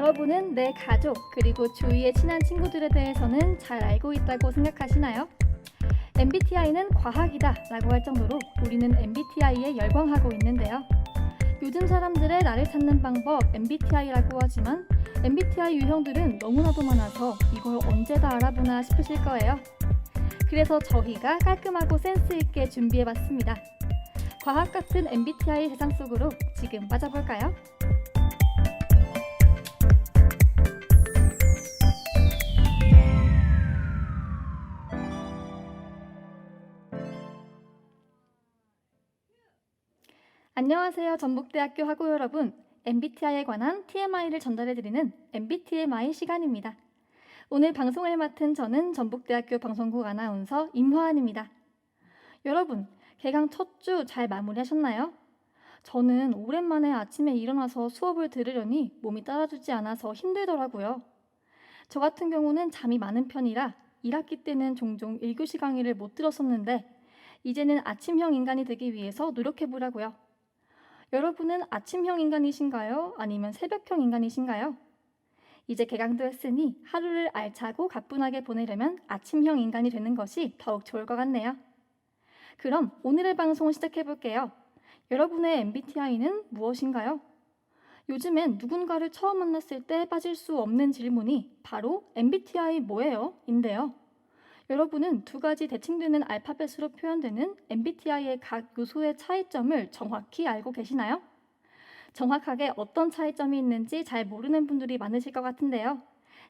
여러분은 내 가족 그리고 주위의 친한 친구들에 대해서는 잘 알고 있다고 생각하시나요? MBTI는 과학이다 라고 할 정도로 우리는 MBTI에 열광하고 있는데요. 요즘 사람들의 나를 찾는 방법 MBTI라고 하지만 MBTI 유형들은 너무나도 많아서 이걸 언제 다 알아보나 싶으실 거예요. 그래서 저희가 깔끔하고 센스 있게 준비해봤습니다. 과학 같은 MBTI 세상 속으로 지금 빠져볼까요? 안녕하세요, 전북대학교 학우 여러분. MBTI에 관한 TMI를 전달해드리는 MBTMI 시간입니다. 오늘 방송을 맡은 저는 전북대학교 방송국 아나운서 임화은입니다. 여러분, 개강 첫 주 잘 마무리하셨나요? 저는 오랜만에 아침에 일어나서 수업을 들으려니 몸이 따라주지 않아서 힘들더라고요. 저 같은 경우는 잠이 많은 편이라 1학기 때는 종종 1교시 강의를 못 들었었는데 이제는 아침형 인간이 되기 위해서 노력해보려고요. 여러분은 아침형 인간이신가요? 아니면 새벽형 인간이신가요? 이제 개강도 했으니 하루를 알차고 가뿐하게 보내려면 아침형 인간이 되는 것이 더욱 좋을 것 같네요. 그럼 오늘의 방송 시작해볼게요. 여러분의 MBTI는 무엇인가요? 요즘엔 누군가를 처음 만났을 때 빠질 수 없는 질문이 바로 MBTI 뭐예요? 인데요. 여러분은 두 가지 대칭되는 알파벳으로 표현되는 MBTI의 각 요소의 차이점을 정확히 알고 계시나요? 정확하게 어떤 차이점이 있는지 잘 모르는 분들이 많으실 것 같은데요.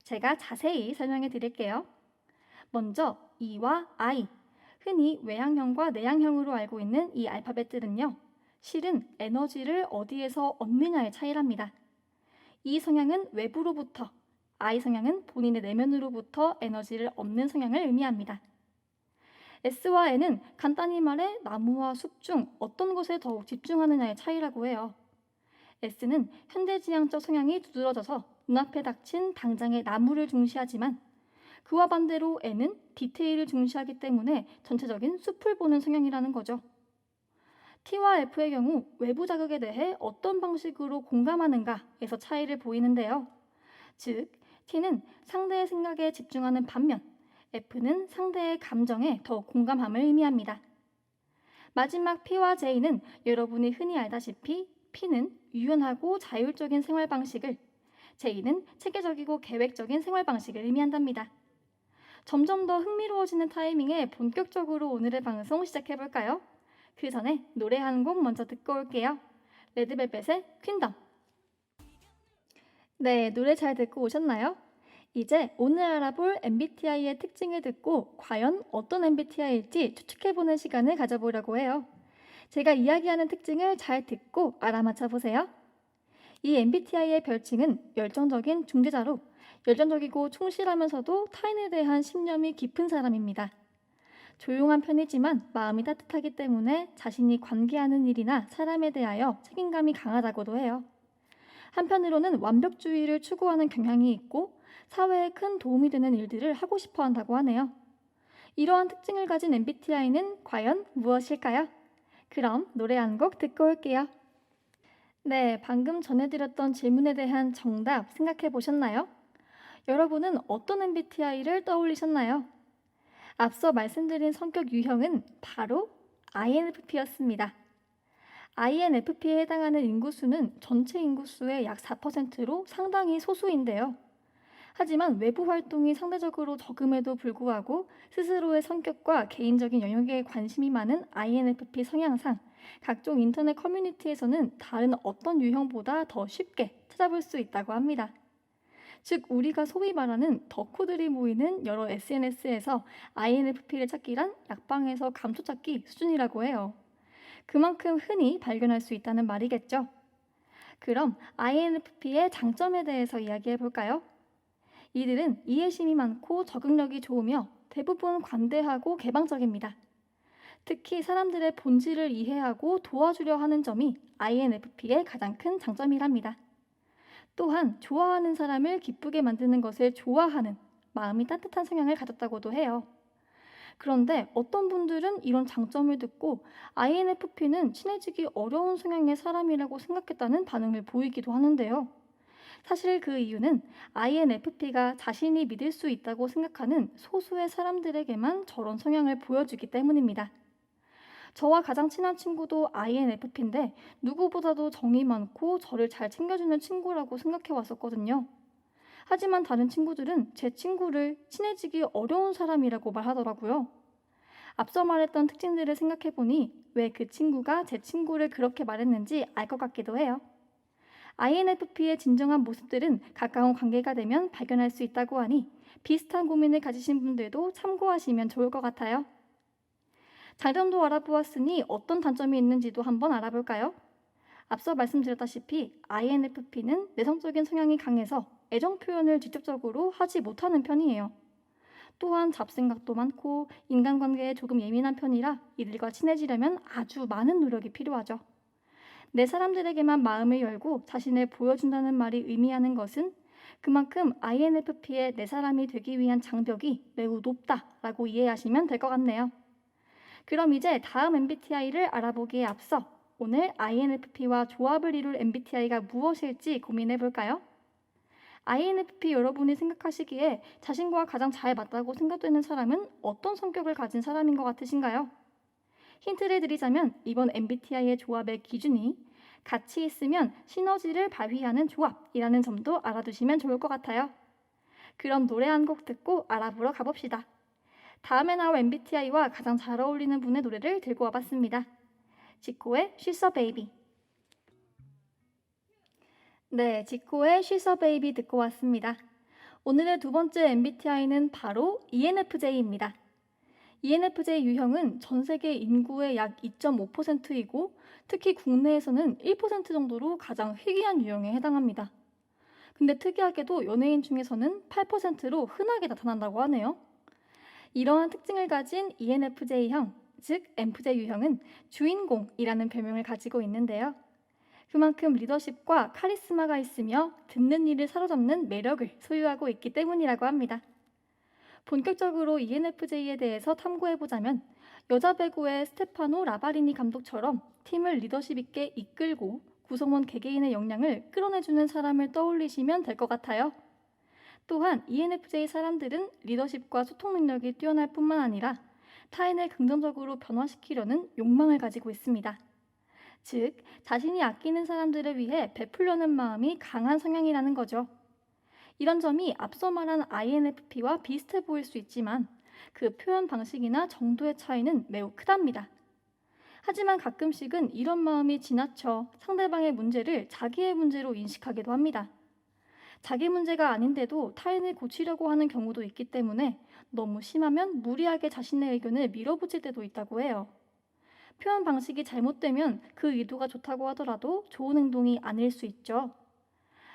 제가 자세히 설명해 드릴게요. 먼저 E와 I, 흔히 외향형과 내향형으로 알고 있는 이 알파벳들은요. 실은 에너지를 어디에서 얻느냐의 차이랍니다. E 성향은 외부로부터, I 성향은 본인의 내면으로부터 에너지를 얻는 성향을 의미합니다. S와 N은 간단히 말해 나무와 숲 중 어떤 것에 더욱 집중하느냐의 차이라고 해요. S는 현대지향적 성향이 두드러져서 눈앞에 닥친 당장의 나무를 중시하지만 그와 반대로 N은 디테일을 중시하기 때문에 전체적인 숲을 보는 성향이라는 거죠. T와 F의 경우 외부 자극에 대해 어떤 방식으로 공감하는가에서 차이를 보이는데요. 즉, T는 상대의 생각에 집중하는 반면 F는 상대의 감정에 더 공감함을 의미합니다. 마지막 P와 J는 여러분이 흔히 알다시피 P는 유연하고 자율적인 생활 방식을, J는 체계적이고 계획적인 생활 방식을 의미한답니다. 점점 더 흥미로워지는 타이밍에 본격적으로 오늘의 방송 시작해볼까요? 그 전에 노래 한 곡 먼저 듣고 올게요. 레드벨벳의 퀸덤. 네, 노래 잘 듣고 오셨나요? 이제 오늘 알아볼 MBTI의 특징을 듣고 과연 어떤 MBTI일지 추측해보는 시간을 가져보려고 해요. 제가 이야기하는 특징을 잘 듣고 알아맞혀 보세요. 이 MBTI의 별칭은 열정적인 중재자로 열정적이고 충실하면서도 타인에 대한 신념이 깊은 사람입니다. 조용한 편이지만 마음이 따뜻하기 때문에 자신이 관계하는 일이나 사람에 대하여 책임감이 강하다고도 해요. 한편으로는 완벽주의를 추구하는 경향이 있고 사회에 큰 도움이 되는 일들을 하고 싶어 한다고 하네요. 이러한 특징을 가진 MBTI는 과연 무엇일까요? 그럼 노래 한 곡 듣고 올게요. 네, 방금 전해드렸던 질문에 대한 정답 생각해 보셨나요? 여러분은 어떤 MBTI를 떠올리셨나요? 앞서 말씀드린 성격 유형은 바로 INFP였습니다. INFP에 해당하는 인구수는 전체 인구수의 약 4%로 상당히 소수인데요. 하지만 외부 활동이 상대적으로 적음에도 불구하고 스스로의 성격과 개인적인 영역에 관심이 많은 INFP 성향상 각종 인터넷 커뮤니티에서는 다른 어떤 유형보다 더 쉽게 찾아볼 수 있다고 합니다. 즉, 우리가 소위 말하는 덕후들이 모이는 여러 SNS에서 INFP를 찾기란 약방에서 감초 찾기 수준이라고 해요. 그만큼 흔히 발견할 수 있다는 말이겠죠. 그럼 INFP의 장점에 대해서 이야기해 볼까요? 이들은 이해심이 많고 적응력이 좋으며 대부분 관대하고 개방적입니다. 특히 사람들의 본질을 이해하고 도와주려 하는 점이 INFP의 가장 큰 장점이랍니다. 또한 좋아하는 사람을 기쁘게 만드는 것을 좋아하는 마음이 따뜻한 성향을 가졌다고도 해요. 그런데 어떤 분들은 이런 장점을 듣고 INFP는 친해지기 어려운 성향의 사람이라고 생각했다는 반응을 보이기도 하는데요. 사실 그 이유는 INFP가 자신이 믿을 수 있다고 생각하는 소수의 사람들에게만 저런 성향을 보여주기 때문입니다. 저와 가장 친한 친구도 INFP인데 누구보다도 정이 많고 저를 잘 챙겨주는 친구라고 생각해 왔었거든요. 하지만 다른 친구들은 제 친구를 친해지기 어려운 사람이라고 말하더라고요. 앞서 말했던 특징들을 생각해 보니 왜 그 친구가 제 친구를 그렇게 말했는지 알 것 같기도 해요. INFP의 진정한 모습들은 가까운 관계가 되면 발견할 수 있다고 하니 비슷한 고민을 가지신 분들도 참고하시면 좋을 것 같아요. 장점도 알아보았으니 어떤 단점이 있는지도 한번 알아볼까요? 앞서 말씀드렸다시피 INFP는 내성적인 성향이 강해서 애정 표현을 직접적으로 하지 못하는 편이에요. 또한 잡생각도 많고 인간관계에 조금 예민한 편이라 이들과 친해지려면 아주 많은 노력이 필요하죠. 내 사람들에게만 마음을 열고 자신을 보여준다는 말이 의미하는 것은 그만큼 INFP의 내 사람이 되기 위한 장벽이 매우 높다라고 이해하시면 될 것 같네요. 그럼 이제 다음 MBTI를 알아보기에 앞서 오늘 INFP와 조합을 이룰 MBTI가 무엇일지 고민해 볼까요? INFP 여러분이 생각하시기에 자신과 가장 잘 맞다고 생각되는 사람은 어떤 성격을 가진 사람인 것 같으신가요? 힌트를 드리자면 이번 MBTI의 조합의 기준이 같이 있으면 시너지를 발휘하는 조합이라는 점도 알아두시면 좋을 것 같아요. 그럼 노래 한 곡 듣고 알아보러 가봅시다. 다음에 나올 MBTI와 가장 잘 어울리는 분의 노래를 들고 와봤습니다. 지코의 She's a Baby. 네, 지코의 She's a Baby 듣고 왔습니다. 오늘의 두 번째 MBTI는 바로 ENFJ입니다. ENFJ 유형은 전 세계 인구의 약 2.5%이고 특히 국내에서는 1% 정도로 가장 희귀한 유형에 해당합니다. 근데 특이하게도 연예인 중에서는 8%로 흔하게 나타난다고 하네요. 이러한 특징을 가진 ENFJ형, 즉 MFJ 유형은 주인공이라는 별명을 가지고 있는데요. 그만큼 리더십과 카리스마가 있으며 듣는 이를 사로잡는 매력을 소유하고 있기 때문이라고 합니다. 본격적으로 ENFJ에 대해서 탐구해보자면 여자 배구의 스테파노 라바리니 감독처럼 팀을 리더십 있게 이끌고 구성원 개개인의 역량을 끌어내주는 사람을 떠올리시면 될 것 같아요. 또한 ENFJ 사람들은 리더십과 소통 능력이 뛰어날 뿐만 아니라 타인을 긍정적으로 변화시키려는 욕망을 가지고 있습니다. 즉, 자신이 아끼는 사람들을 위해 베풀려는 마음이 강한 성향이라는 거죠. 이런 점이 앞서 말한 INFP와 비슷해 보일 수 있지만 그 표현 방식이나 정도의 차이는 매우 크답니다. 하지만 가끔씩은 이런 마음이 지나쳐 상대방의 문제를 자기의 문제로 인식하기도 합니다. 자기 문제가 아닌데도 타인을 고치려고 하는 경우도 있기 때문에 너무 심하면 무리하게 자신의 의견을 밀어붙일 때도 있다고 해요. 표현 방식이 잘못되면 그 의도가 좋다고 하더라도 좋은 행동이 아닐 수 있죠.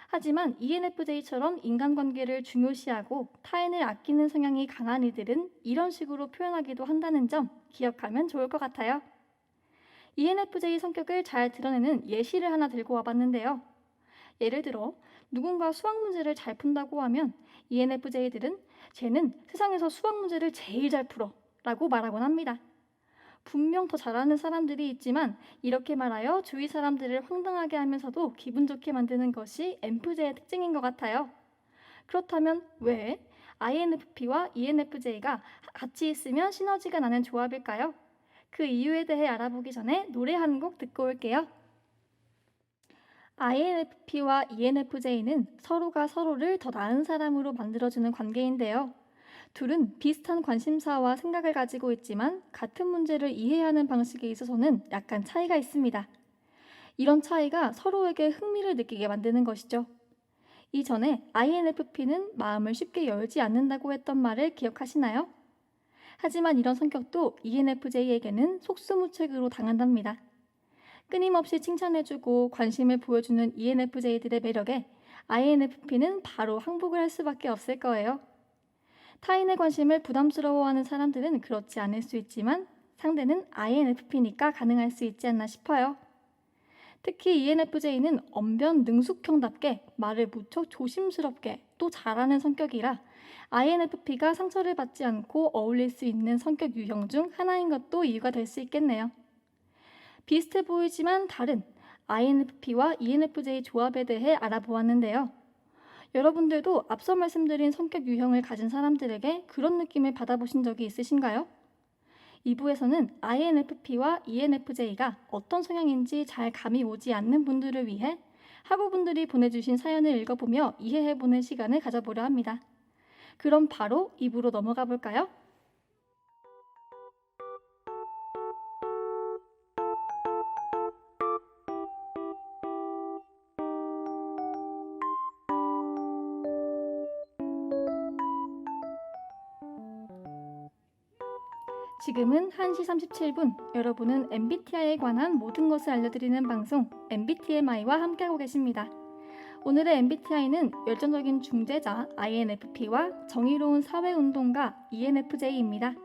하지만 ENFJ처럼 인간관계를 중요시하고 타인을 아끼는 성향이 강한 이들은 이런 식으로 표현하기도 한다는 점 기억하면 좋을 것 같아요. ENFJ 성격을 잘 드러내는 예시를 하나 들고 와봤는데요. 예를 들어 누군가 수학 문제를 잘 푼다고 하면 ENFJ들은 쟤는 세상에서 수학 문제를 제일 잘 풀어 라고 말하곤 합니다. 분명 더 잘하는 사람들이 있지만 이렇게 말하여 주위 사람들을 황당하게 하면서도 기분 좋게 만드는 것이 MFJ의 특징인 것 같아요. 그렇다면 왜 INFP와 ENFJ가 같이 있으면 시너지가 나는 조합일까요? 그 이유에 대해 알아보기 전에 노래 한 곡 듣고 올게요. INFP와 ENFJ는 서로가 서로를 더 나은 사람으로 만들어주는 관계인데요. 둘은 비슷한 관심사와 생각을 가지고 있지만 같은 문제를 이해하는 방식에 있어서는 약간 차이가 있습니다. 이런 차이가 서로에게 흥미를 느끼게 만드는 것이죠. 이전에 INFP는 마음을 쉽게 열지 않는다고 했던 말을 기억하시나요? 하지만 이런 성격도 ENFJ에게는 속수무책으로 당한답니다. 끊임없이 칭찬해주고 관심을 보여주는 ENFJ들의 매력에 INFP는 바로 항복을 할 수밖에 없을 거예요. 타인의 관심을 부담스러워하는 사람들은 그렇지 않을 수 있지만 상대는 INFP니까 가능할 수 있지 않나 싶어요. 특히 ENFJ는 언변 능숙형답게 말을 무척 조심스럽게 또 잘하는 성격이라 INFP가 상처를 받지 않고 어울릴 수 있는 성격 유형 중 하나인 것도 이유가 될 수 있겠네요. 비슷해 보이지만 다른 INFP와 ENFJ 조합에 대해 알아보았는데요. 여러분들도 앞서 말씀드린 성격 유형을 가진 사람들에게 그런 느낌을 받아보신 적이 있으신가요? 2부에서는 INFP와 ENFJ가 어떤 성향인지 잘 감이 오지 않는 분들을 위해 학우분들이 보내주신 사연을 읽어보며 이해해보는 시간을 가져보려 합니다. 그럼 바로 2부로 넘어가 볼까요? 지금은 1시 37분, 여러분은 MBTI에 관한 모든 것을 알려드리는 방송 MBTMI와 함께하고 계십니다. 오늘의 MBTI는 열정적인 중재자 INFP와 정의로운 사회운동가 ENFJ입니다.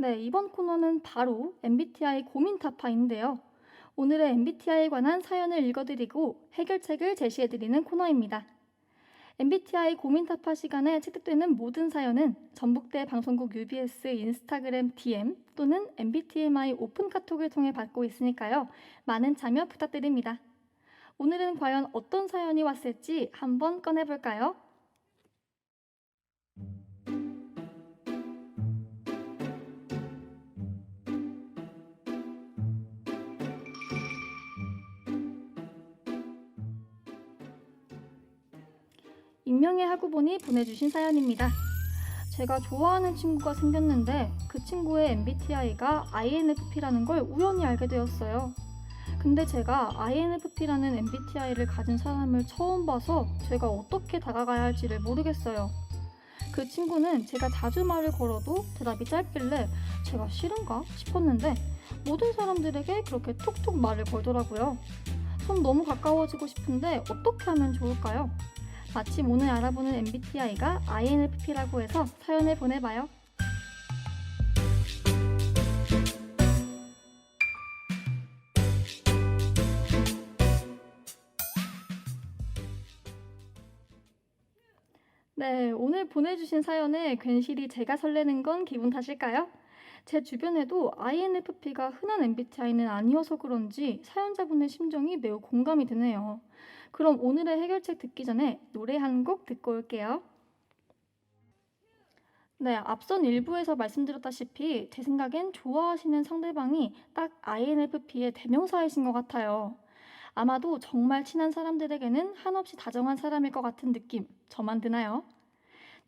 네, 이번 코너는 바로 MBTI 고민 타파인데요. 오늘의 MBTI에 관한 사연을 읽어드리고 해결책을 제시해드리는 코너입니다. MBTI 고민 타파 시간에 채택되는 모든 사연은 전북대 방송국 UBS 인스타그램 DM 또는 MBTMI 오픈 카톡을 통해 받고 있으니까요. 많은 참여 부탁드립니다. 오늘은 과연 어떤 사연이 왔을지 한번 꺼내볼까요? 익명의 학우분이 보내주신 사연입니다. 제가 좋아하는 친구가 생겼는데 그 친구의 MBTI가 INFP라는 걸 우연히 알게 되었어요. 근데 제가 INFP라는 MBTI를 가진 사람을 처음 봐서 제가 어떻게 다가가야 할지를 모르겠어요. 그 친구는 제가 자주 말을 걸어도 대답이 짧길래 제가 싫은가 싶었는데 모든 사람들에게 그렇게 툭툭 말을 걸더라고요. 전 너무 가까워지고 싶은데 어떻게 하면 좋을까요? 마침 오늘 알아보는 MBTI가 INFP라고 해서 사연을 보내봐요. 네, 오늘 보내주신 사연에 괜시리 제가 설레는 건 기분 탓일까요? 제 주변에도 INFP가 흔한 MBTI는 아니어서 그런지 사연자분의 심정이 매우 공감이 되네요. 그럼 오늘의 해결책 듣기 전에 노래 한 곡 듣고 올게요. 네, 앞선 일부에서 말씀드렸다시피 제 생각엔 좋아하시는 상대방이 딱 INFP의 대명사이신 것 같아요. 아마도 정말 친한 사람들에게는 한없이 다정한 사람일 것 같은 느낌, 저만 드나요?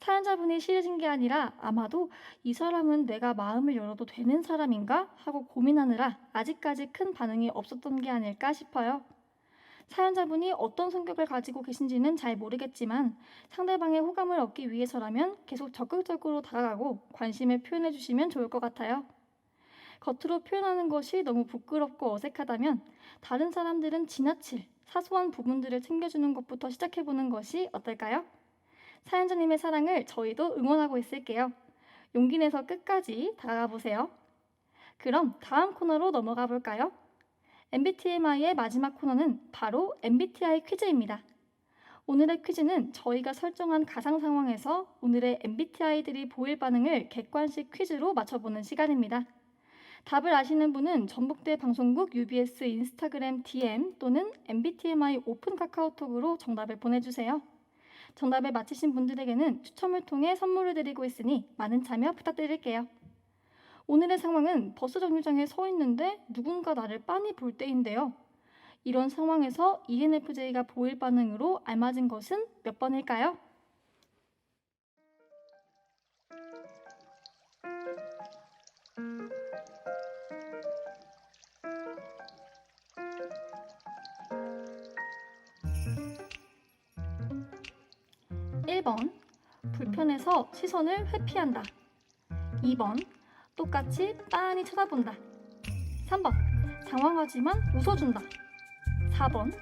사연자분이 싫으신 게 아니라 아마도 이 사람은 내가 마음을 열어도 되는 사람인가 하고 고민하느라 아직까지 큰 반응이 없었던 게 아닐까 싶어요. 사연자분이 어떤 성격을 가지고 계신지는 잘 모르겠지만 상대방의 호감을 얻기 위해서라면 계속 적극적으로 다가가고 관심을 표현해 주시면 좋을 것 같아요. 겉으로 표현하는 것이 너무 부끄럽고 어색하다면 다른 사람들은 지나칠 사소한 부분들을 챙겨주는 것부터 시작해보는 것이 어떨까요? 사연자님의 사랑을 저희도 응원하고 있을게요. 용기 내서 끝까지 다가가 보세요. 그럼 다음 코너로 넘어가 볼까요? MBTMI의 마지막 코너는 바로 MBTI 퀴즈입니다. 오늘의 퀴즈는 저희가 설정한 가상 상황에서 오늘의 MBTI들이 보일 반응을 객관식 퀴즈로 맞춰보는 시간입니다. 답을 아시는 분은 전북대 방송국 UBS 인스타그램 DM 또는 MBTMI 오픈 카카오톡으로 정답을 보내주세요. 정답을 맞히신 분들에게는 추첨을 통해 선물을 드리고 있으니 많은 참여 부탁드릴게요. 오늘의 상황은 버스 정류장에 서 있는데 누군가 나를 빤히 볼 때인데요. 이런 상황에서 ENFJ가 보일 반응으로 알맞은 것은 몇 번일까요? (1번) 불편해서 시선을 회피한다. 2번 똑같이 빤히 쳐다본다. 3번 당황하지만 웃어준다. 4번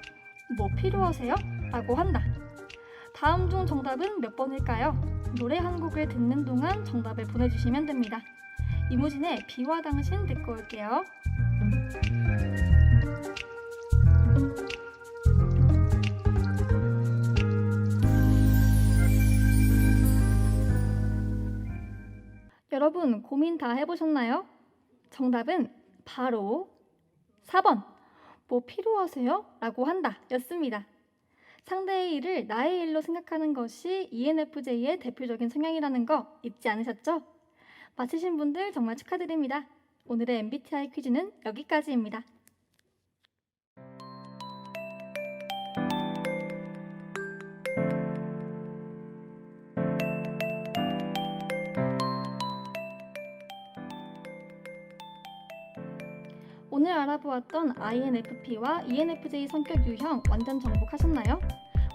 뭐 필요하세요? 라고 한다. 다음 중 정답은 몇 번일까요? 노래 한 곡을 듣는 동안 정답을 보내주시면 됩니다. 이무진의 비와 당신 듣고 올게요. 여러분 고민 다 해보셨나요? 정답은 바로 4번. 뭐 필요하세요? 라고 한다 였습니다. 상대의 일을 나의 일로 생각하는 것이 ENFJ의 대표적인 성향이라는 거 잊지 않으셨죠? 맞히신 분들 정말 축하드립니다. 오늘의 MBTI 퀴즈는 여기까지입니다. 오늘 알아보았던 INFP와 ENFJ 성격 유형 완전 정복하셨나요?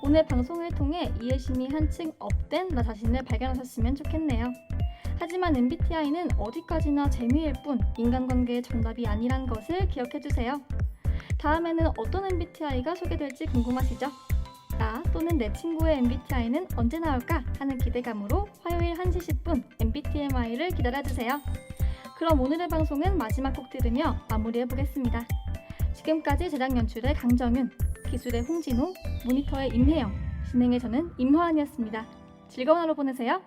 오늘 방송을 통해 이해심이 한층 업된 나 자신을 발견하셨으면 좋겠네요. 하지만 MBTI는 어디까지나 재미일 뿐 인간관계의 정답이 아니란 것을 기억해주세요. 다음에는 어떤 MBTI가 소개될지 궁금하시죠? 나 또는 내 친구의 MBTI는 언제 나올까 하는 기대감으로 화요일 1시 10분 MBTMI를 기다려주세요. 그럼 오늘의 방송은 마지막 곡 들으며 마무리해보겠습니다. 지금까지 제작 연출의 강정윤, 기술의 홍진호, 모니터의 임혜영, 진행의 저는 임화은이었습니다. 즐거운 하루 보내세요.